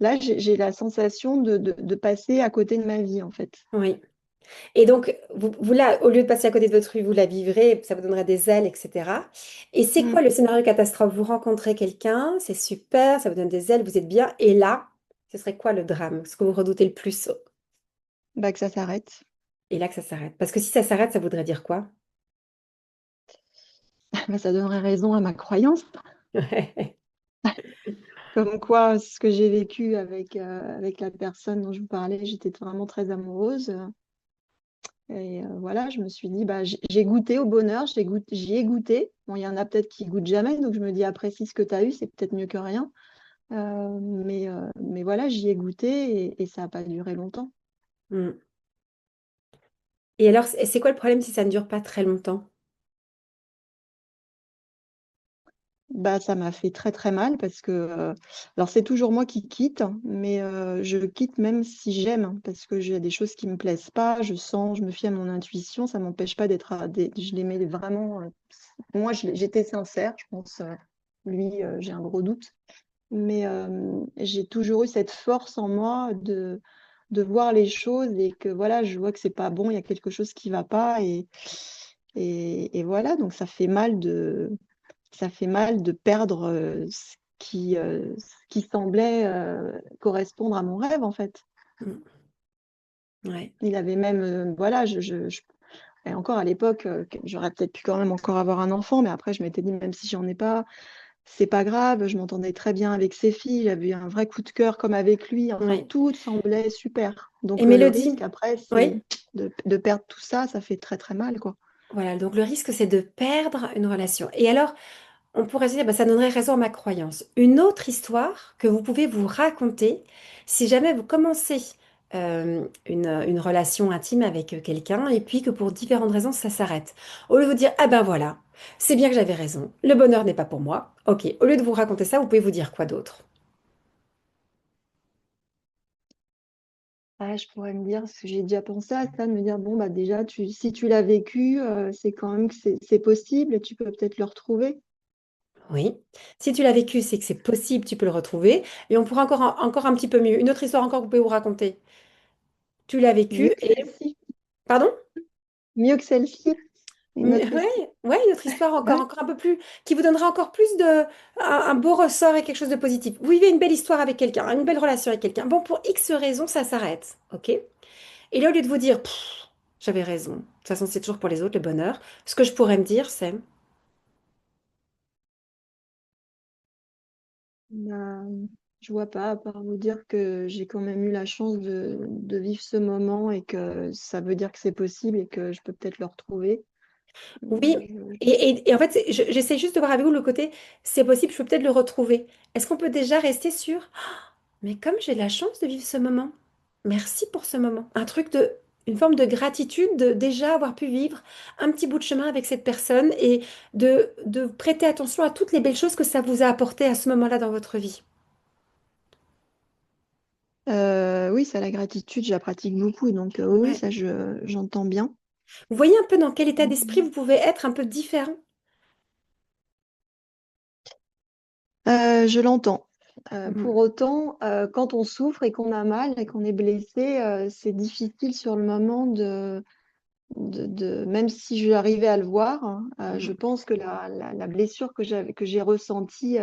Là, j'ai la sensation de passer à côté de ma vie en fait. Oui. Et donc, vous là, au lieu de passer à côté de votre vie, vous la vivrez, ça vous donnerait des ailes, etc. Et c'est quoi Mm. le scénario catastrophe? Vous rencontrez quelqu'un, c'est super, ça vous donne des ailes, vous êtes bien. Et là, ce serait quoi le drame? Ce que vous redoutez le plus? Bah, que ça s'arrête. Et là, que ça s'arrête. Parce que si ça s'arrête, ça voudrait dire quoi? Bah, ça donnerait raison à ma croyance. Ouais. Comme quoi, ce que j'ai vécu avec la personne dont je vous parlais, j'étais vraiment très amoureuse. Et voilà, je me suis dit, bah, j'ai goûté au bonheur, j'y ai goûté. Bon, il y en a peut-être qui goûtent jamais, donc je me dis, apprécie ce que tu as eu, c'est peut-être mieux que rien. Mais voilà, j'y ai goûté et ça n'a pas duré longtemps. Mm. Et alors, c'est quoi le problème si ça ne dure pas très longtemps? Bah, ça m'a fait très très mal parce que, alors c'est toujours moi qui quitte, hein, mais je quitte même si j'aime, hein, parce que j'ai des choses qui me plaisent pas, je sens, je me fie à mon intuition, ça m'empêche pas d'être, je l'aimais vraiment, moi j'étais sincère, je pense, lui, j'ai un gros doute, mais j'ai toujours eu cette force en moi de voir les choses et que voilà, je vois que c'est pas bon, il y a quelque chose qui va pas et voilà, donc ça fait mal de perdre ce qui semblait correspondre à mon rêve, en fait. Mm. Ouais. Il avait même, voilà, et encore à l'époque, j'aurais peut-être pu quand même encore avoir un enfant, mais après, je m'étais dit, même si j'en ai pas, c'est pas grave, je m'entendais très bien avec ses filles, j'avais eu un vrai coup de cœur comme avec lui, enfin, Ouais. tout semblait super. Et Donc, le risque Mélodie? après, Oui. c'est de perdre tout ça, ça fait très, très mal, quoi. Voilà, donc le risque, c'est de perdre une relation. Et alors, on pourrait se dire, bah, ça donnerait raison à ma croyance. Une autre histoire que vous pouvez vous raconter si jamais vous commencez une relation intime avec quelqu'un et puis que pour différentes raisons, ça s'arrête. Au lieu de vous dire, ah ben voilà, c'est bien que j'avais raison, le bonheur n'est pas pour moi. Ok, au lieu de vous raconter ça, vous pouvez vous dire quoi d'autre? Ah, je pourrais me dire, parce que j'ai déjà pensé à ça, de me dire, bon, bah déjà, si tu l'as vécu, c'est quand même que c'est possible et tu peux peut-être le retrouver. Oui. Si tu l'as vécu, c'est que c'est possible, tu peux le retrouver. Et on pourra encore un petit peu mieux. Une autre histoire encore que vous pouvez vous raconter. Tu l'as Mieux vécu que et... celle-ci. Pardon? Mieux que celle-ci. Une autre Ouais, histoire. ouais, une autre histoire Ouais. encore un peu plus, qui vous donnera encore plus un beau ressort et quelque chose de positif. Vous vivez une belle histoire avec quelqu'un, une belle relation avec quelqu'un. Bon, pour X raisons, ça s'arrête, ok? Et là, au lieu de vous dire, pff, j'avais raison, de toute façon, c'est toujours pour les autres le bonheur, ce que je pourrais me dire, c'est, Bah, je vois pas, à part vous dire que j'ai quand même eu la chance de vivre ce moment et que ça veut dire que c'est possible et que je peux peut-être le retrouver. oui, et en fait, j'essaie juste de voir avec vous le côté, c'est possible, je peux peut-être le retrouver. Est-ce qu'on peut déjà rester sur mais comme j'ai la chance de vivre ce moment, merci pour ce moment. Une forme de gratitude de déjà avoir pu vivre un petit bout de chemin avec cette personne et de prêter attention à toutes les belles choses que ça vous a apporté à ce moment-là dans votre vie. Oui, ça, la gratitude, je la pratique beaucoup, donc oui, Ouais. ça, j'entends bien. Vous voyez un peu dans quel état d'esprit vous pouvez être un peu différent. Je l'entends. Pour Mhm. autant, quand on souffre et qu'on a mal et qu'on est blessé, c'est difficile sur le moment même si j'arrivais à le voir, hein, je Mhm. pense que la blessure que j'ai ressentie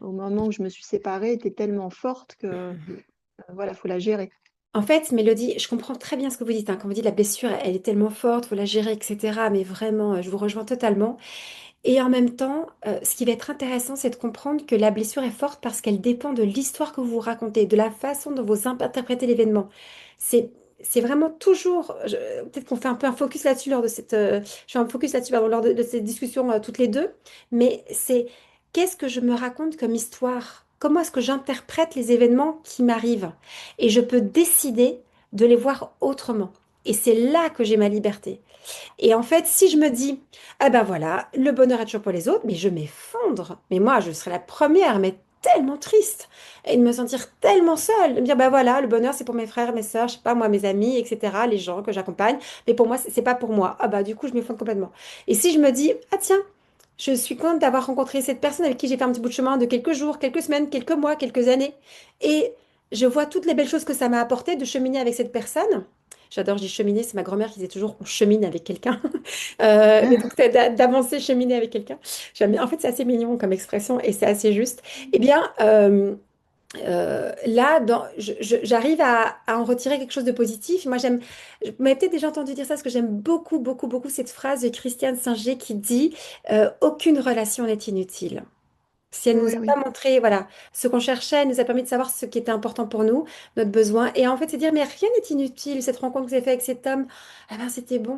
au moment où je me suis séparée était tellement forte que Mhm. voilà, faut la gérer. En fait, Mélodie, je comprends très bien ce que vous dites, hein. Quand vous dites la blessure, elle est tellement forte, faut la gérer, etc. Mais vraiment, je vous rejoins totalement. Et en même temps, ce qui va être intéressant, c'est de comprendre que la blessure est forte parce qu'elle dépend de l'histoire que vous vous racontez, de la façon dont vous interprétez l'événement. C'est, c'est vraiment toujours, peut-être qu'on fait un peu un focus là-dessus lors de je fais un focus là-dessus, pardon, lors de cette discussion toutes les deux, mais c'est qu'est-ce que je me raconte comme histoire? Comment est-ce que j'interprète les événements qui m'arrivent? Et je peux décider de les voir autrement. Et c'est là que j'ai ma liberté. Et en fait, si je me dis, ah ben voilà, le bonheur est toujours pour les autres, mais je m'effondre. Mais moi, je serais la première, mais tellement triste. Et de me sentir tellement seule. De me dire, bah voilà, le bonheur, c'est pour mes frères, mes sœurs, je sais pas, moi, mes amis, etc., les gens que j'accompagne. Mais pour moi, c'est pas pour moi. Ah bah du coup, je m'effondre complètement. Et si je me dis, ah tiens, je suis contente d'avoir rencontré cette personne avec qui j'ai fait un petit bout de chemin de quelques jours, quelques semaines, quelques mois, quelques années. Et je vois toutes les belles choses que ça m'a apporté de cheminer avec cette personne. J'adore, je dis cheminer, c'est ma grand-mère qui disait toujours on chemine avec quelqu'un. Mais donc, c'est d'avancer, cheminer avec quelqu'un. En fait, c'est assez mignon comme expression et c'est assez juste. Eh bien, là, j'arrive à en retirer quelque chose de positif. Moi, vous m'avez peut-être déjà entendu dire ça, parce que j'aime beaucoup, beaucoup, beaucoup cette phrase de Christiane Singer qui dit aucune relation n'est inutile. Si elle nous Oui, a pas oui. montré, voilà, ce qu'on cherchait, elle nous a permis de savoir ce qui était important pour nous, notre besoin. Et en fait, c'est dire, mais rien n'est inutile. Cette rencontre que vous avez faite avec cet homme, ah ben, c'était bon.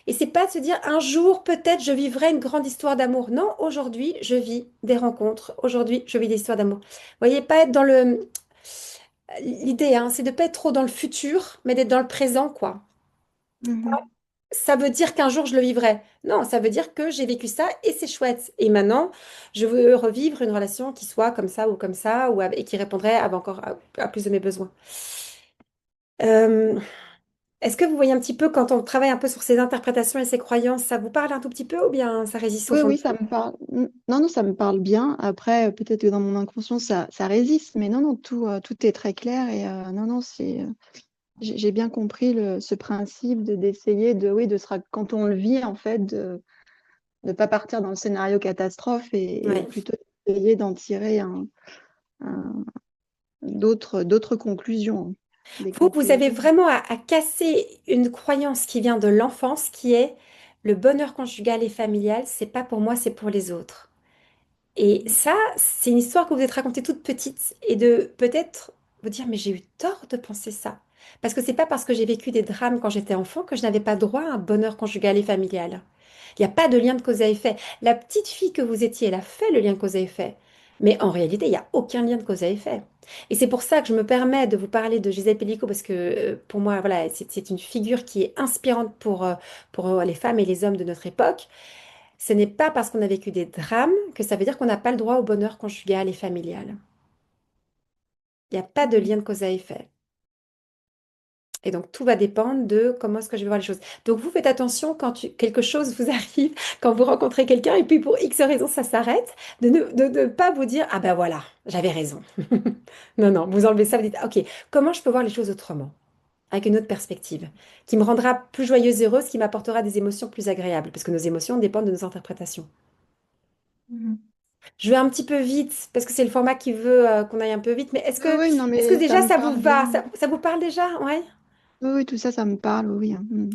Et c'est pas de se dire, un jour, peut-être, je vivrai une grande histoire d'amour. Non, aujourd'hui, je vis des rencontres. Aujourd'hui, je vis des histoires d'amour. Vous voyez, pas être dans le... L'idée, hein, c'est de pas être trop dans le futur, mais d'être dans le présent, quoi. Mhm. Ça veut dire qu'un jour je le vivrai. Non, ça veut dire que j'ai vécu ça et c'est chouette. Et maintenant, je veux revivre une relation qui soit comme ça, et qui répondrait encore à plus de mes besoins. Euh, Est-ce que vous voyez un petit peu quand on travaille un peu sur ces interprétations et ces croyances, ça vous parle un tout petit peu ou bien ça résiste au Oui, fond de oui, ça vous? me parle. Non, non, ça me parle bien. Après, peut-être que dans mon inconscient, ça résiste, mais non, non, tout est très clair et non, non, j'ai bien compris ce principe d'essayer oui, quand on le vit, en fait, de ne pas partir dans le scénario catastrophe et Ouais. plutôt essayer d'en tirer un- d'autres conclusions, hein, des Vous avez conclusions. vraiment à casser une croyance qui vient de l'enfance, qui est le bonheur conjugal et familial, c'est pas pour moi, c'est pour les autres. Et ça, c'est une histoire que vous êtes racontée toute petite et de peut-être vous dire, mais j'ai eu tort de penser ça. Parce que c'est pas parce que j'ai vécu des drames quand j'étais enfant que je n'avais pas droit à un bonheur conjugal et familial. Il n'y a pas de lien de cause à effet. La petite fille que vous étiez, elle a fait le lien de cause à effet. Mais en réalité, il n'y a aucun lien de cause à effet. Et c'est pour ça que je me permets de vous parler de Gisèle Pellico, parce que pour moi, voilà, c'est une figure qui est inspirante pour les femmes et les hommes de notre époque. Ce n'est pas parce qu'on a vécu des drames que ça veut dire qu'on n'a pas le droit au bonheur conjugal et familial. Il n'y a pas de Mhm. lien de cause à effet. Et donc, tout va dépendre de comment est-ce que je vais voir les choses. Donc, vous faites attention quand quelque chose vous arrive, quand vous rencontrez quelqu'un, et puis pour X raison, ça s'arrête, de ne pas vous dire, ah ben voilà, j'avais raison. Non, non, vous enlevez ça, vous dites, ok, comment je peux voir les choses autrement, avec une autre perspective, qui me rendra plus joyeuse et heureuse, qui m'apportera des émotions plus agréables, parce que nos émotions dépendent de nos interprétations. Mhm. Je vais un petit peu vite parce que c'est le format qui veut qu'on aille un peu vite. Mais Oui, oui, non, est-ce que mais ça déjà me ça vous parle va? bien. Ça vous parle déjà? Ouais. Oui, oui, tout ça, ça me parle, oui, hein. Mhm.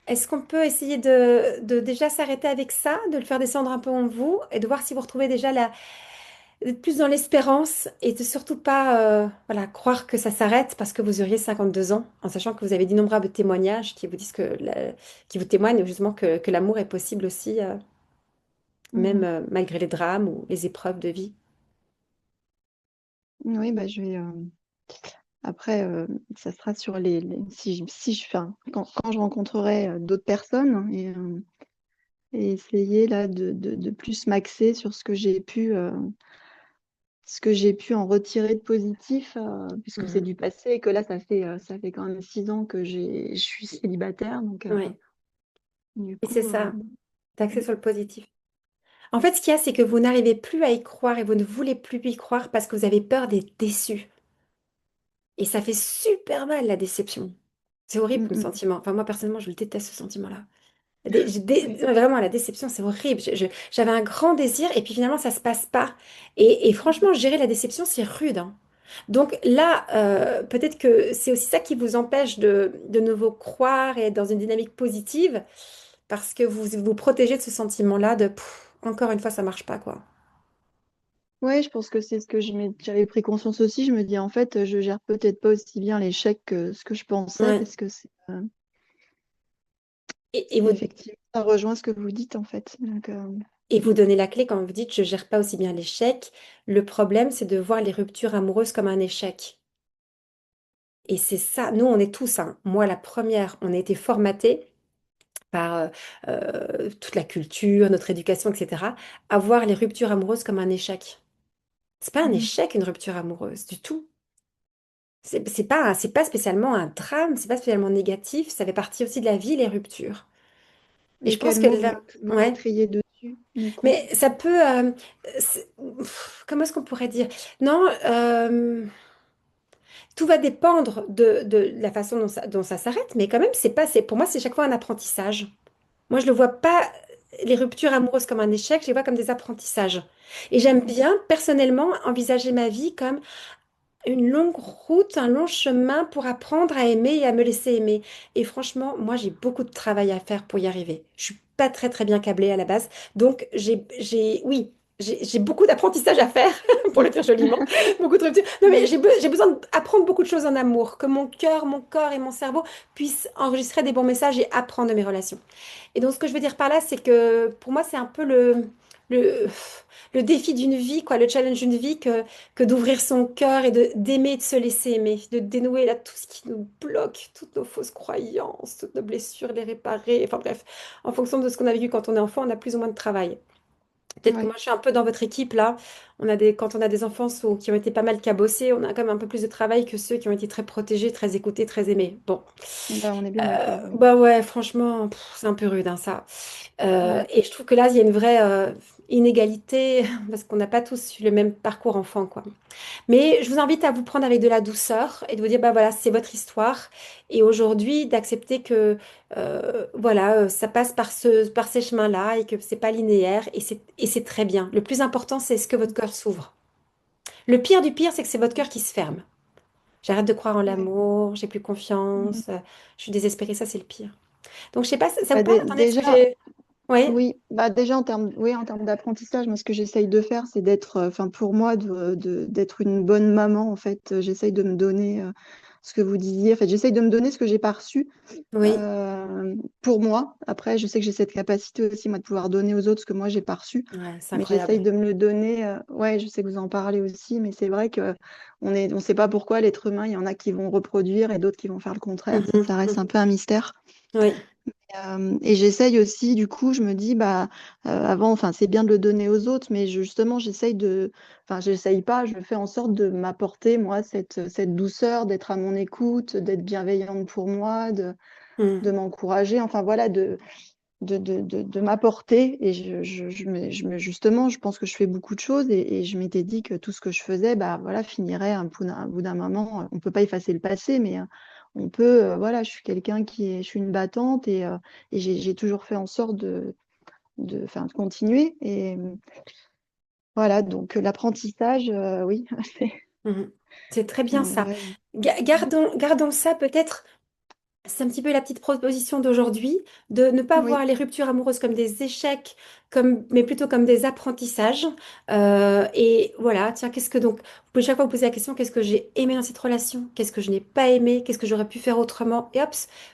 Est-ce qu'on peut essayer de déjà s'arrêter avec ça, de le faire descendre un peu en vous et de voir si vous retrouvez déjà d'être plus dans l'espérance et de surtout pas voilà, croire que ça s'arrête parce que vous auriez 52 ans, en sachant que vous avez d'innombrables témoignages qui vous disent qui vous témoignent justement que l'amour est possible aussi, même Mhm. malgré les drames ou les épreuves de vie. Oui, bah, je vais. Après, ça sera sur si je, enfin, quand je rencontrerai d'autres personnes, hein, et essayer là de plus m'axer sur ce que j'ai pu en retirer de positif, puisque c'est Mhm. du passé et que là, ça fait quand même 6 ans que je suis célibataire. Donc, Ouais. du Et c'est coup, ça, d'axer sur le positif. En fait, ce qu'il y a, c'est que vous n'arrivez plus à y croire et vous ne voulez plus y croire parce que vous avez peur d'être déçu. Et ça fait super mal, la déception. C'est horrible comme mm. sentiment. Enfin, moi, personnellement, je le déteste, ce sentiment-là. Oui. Vraiment, la déception, c'est horrible. J'avais un grand désir et puis finalement, ça se passe pas. Et franchement, gérer la déception, c'est rude, hein. Donc là, peut-être que c'est aussi ça qui vous empêche de nouveau croire et être dans une dynamique positive parce que vous vous protégez de ce sentiment-là de encore une fois, ça marche pas, quoi. Ouais, je pense que c'est ce que j'avais pris conscience aussi. Je me dis, en fait, je gère peut-être pas aussi bien l'échec que ce que je pensais, Ouais. parce que Et vous, effectivement, ça rejoint ce que vous dites, en fait. Donc, et vous donnez la clé quand vous dites je gère pas aussi bien l'échec. Le problème, c'est de voir les ruptures amoureuses comme un échec. Et c'est ça, nous, on est tous, hein. Moi, la première, on a été formatés par toute la culture, notre éducation, etc., à voir les ruptures amoureuses comme un échec. C'est pas un mhm. échec, une rupture amoureuse, du tout. C'est pas spécialement un drame, c'est pas spécialement négatif, ça fait partie aussi de la vie, les ruptures. Et Et je pense quel que mot là, vous ouais. mettriez dessus, du coup? Mais ça peut, comment est-ce qu'on pourrait dire? Non, Tout va dépendre de la façon dont ça s'arrête, mais quand même, pour moi, c'est chaque fois un apprentissage. Moi, je ne le vois pas, les ruptures amoureuses comme un échec, je les vois comme des apprentissages. Et j'aime bien, personnellement, envisager ma vie comme une longue route, un long chemin pour apprendre à aimer et à me laisser aimer. Et franchement, moi, j'ai beaucoup de travail à faire pour y arriver. Je suis pas très, très bien câblée à la base. Donc, oui, j'ai beaucoup d'apprentissage à faire, pour le dire joliment. Beaucoup de ruptures. Non, mais Oui, j'ai besoin d'apprendre beaucoup de choses en amour, que mon cœur, mon corps et mon cerveau puissent enregistrer des bons messages et apprendre de mes relations. Et donc, ce que je veux dire par là, c'est que pour moi, c'est un peu le, le défi d'une vie, quoi, le challenge d'une vie que d'ouvrir son cœur et d'aimer et de se laisser aimer, de dénouer là tout ce qui nous bloque, toutes nos fausses croyances, toutes nos blessures, les réparer. Enfin bref, en fonction de ce qu'on a vécu quand on est enfant, on a plus ou moins de travail. Peut-être que moi, oui. je suis un peu dans votre équipe là. Quand on a des enfants qui ont été pas mal cabossés, on a quand même un peu plus de travail que ceux qui ont été très protégés, très écoutés, très aimés. Bon, Bah, on est bien d'accord. Oui. bah ouais, franchement, c'est un peu rude hein, ça. Ouais. Et je trouve que là, il y a une vraie inégalité parce qu'on n'a pas tous eu le même parcours enfant, quoi. Mais je vous invite à vous prendre avec de la douceur et de vous dire, bah voilà, c'est votre histoire. Et aujourd'hui, d'accepter que voilà, ça passe par ces chemins-là et que c'est pas linéaire et c'est très bien. Le plus important, c'est ce que votre cœur s'ouvre. Le pire du pire, c'est que c'est votre cœur qui se ferme. J'arrête de croire en Ouais. l'amour, j'ai plus Mhm. confiance, je suis désespérée, ça c'est le pire. Donc je sais pas, ça vous Bah, parle, attendez, ce que déjà, j'ai... Oui, oui, bah déjà en termes d'apprentissage, moi ce que j'essaye de faire, c'est d'être, enfin pour moi, d'être une bonne maman en fait. J'essaye de me donner ce que vous disiez. En fait, j'essaye de me donner ce que j'ai pas reçu oui, pour moi. Après, je sais que j'ai cette capacité aussi moi de pouvoir donner aux autres ce que moi j'ai pas reçu, ouais, c'est mais j'essaye incroyable. de me le donner. Ouais, je sais que vous en parlez aussi, mais c'est vrai que on sait pas pourquoi l'être humain, il y en a qui vont reproduire et d'autres qui vont faire le contraire. Ça Mhm, reste un mhm. peu un mystère. Oui. Et j'essaye aussi, du coup, je me dis, bah, avant, enfin, c'est bien de le donner aux autres, mais justement, j'essaye pas, je fais en sorte de m'apporter, moi, cette douceur, d'être à mon écoute, d'être bienveillante pour moi, de Mhm. m'encourager, enfin, voilà, de m'apporter. Et justement, je pense que je fais beaucoup de choses et je m'étais dit que tout ce que je faisais, bah, voilà, finirait un bout d'un moment. On peut pas effacer le passé, mais on peut, voilà, je suis une battante et j'ai toujours fait en sorte enfin, de continuer. Et voilà, donc l'apprentissage, oui, Mhm. C'est très bien on ça. va. Gardons ça peut-être. C'est un petit peu la petite proposition d'aujourd'hui, de ne pas Oui. voir les ruptures amoureuses comme des échecs, mais plutôt comme des apprentissages. Et voilà, tiens, vous pouvez chaque fois vous poser la question, qu'est-ce que j'ai aimé dans cette relation? Qu'est-ce que je n'ai pas aimé? Qu'est-ce que j'aurais pu faire autrement? Et hop,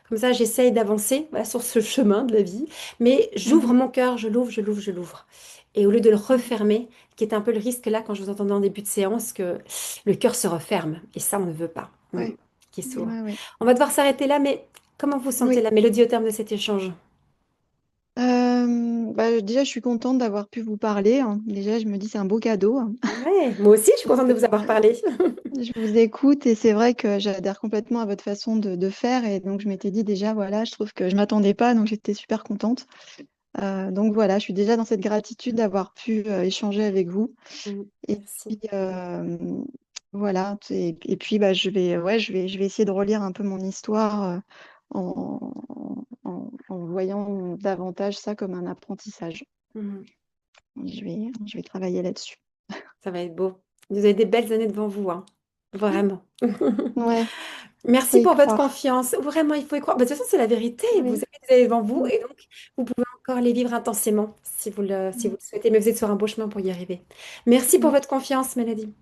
comme ça, j'essaye d'avancer voilà, sur ce chemin de la vie. Mais j'ouvre Mhm. mon cœur, je l'ouvre, je l'ouvre, je l'ouvre. Et au lieu de le Mhm. refermer, qui est un peu le risque là, quand je vous entendais en début de séance, que le cœur se referme. Et ça, on ne veut pas. Ouais. Qui s'ouvre. Ouais, ouais. On va devoir s'arrêter là, mais comment vous sentez Oui. la mélodie au terme de cet échange? Bah, déjà, je suis contente d'avoir pu vous parler, hein. Déjà, je me dis c'est un beau cadeau, hein. Ouais, moi aussi, je suis contente de vous avoir parlé. Je vous écoute et c'est vrai que j'adhère complètement à votre façon de faire et donc je m'étais dit déjà voilà, je trouve que je m'attendais pas donc j'étais super contente. Donc voilà, je suis déjà dans cette gratitude d'avoir pu échanger avec vous et Merci. puis voilà et puis bah je vais essayer de relire un peu mon histoire en, en voyant davantage ça comme un apprentissage. Mhm. Je vais travailler là-dessus. Ça va être beau. Vous avez des belles années devant vous, hein. Vraiment. Ouais, faut Merci y pour votre croire. confiance. Vraiment, il faut y croire. Bah, de toute façon, c'est la vérité. Vous Oui. avez des années devant vous Mm. et donc vous pouvez encore les vivre intensément si vous le souhaitez. Mais vous êtes sur un beau chemin pour y arriver. Merci pour Mm. votre confiance, Mélodie.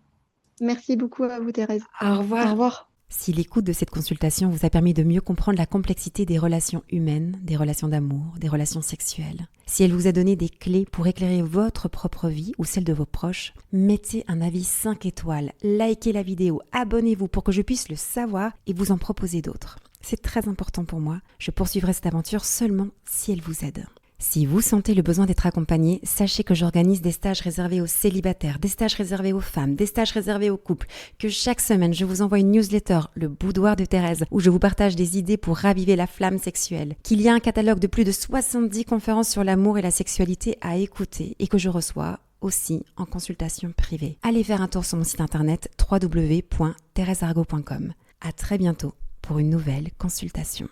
Merci beaucoup à vous, Thérèse. Au Au revoir. revoir. Si l'écoute de cette consultation vous a permis de mieux comprendre la complexité des relations humaines, des relations d'amour, des relations sexuelles, si elle vous a donné des clés pour éclairer votre propre vie ou celle de vos proches, mettez un avis 5 étoiles, likez la vidéo, abonnez-vous pour que je puisse le savoir et vous en proposer d'autres. C'est très important pour moi, je poursuivrai cette aventure seulement si elle vous aide. Si vous sentez le besoin d'être accompagné, sachez que j'organise des stages réservés aux célibataires, des stages réservés aux femmes, des stages réservés aux couples, que chaque semaine je vous envoie une newsletter, le boudoir de Thérèse, où je vous partage des idées pour raviver la flamme sexuelle, qu'il y a un catalogue de plus de 70 conférences sur l'amour et la sexualité à écouter et que je reçois aussi en consultation privée. Allez faire un tour sur mon site internet www.thereseargot.com. À très bientôt pour une nouvelle consultation.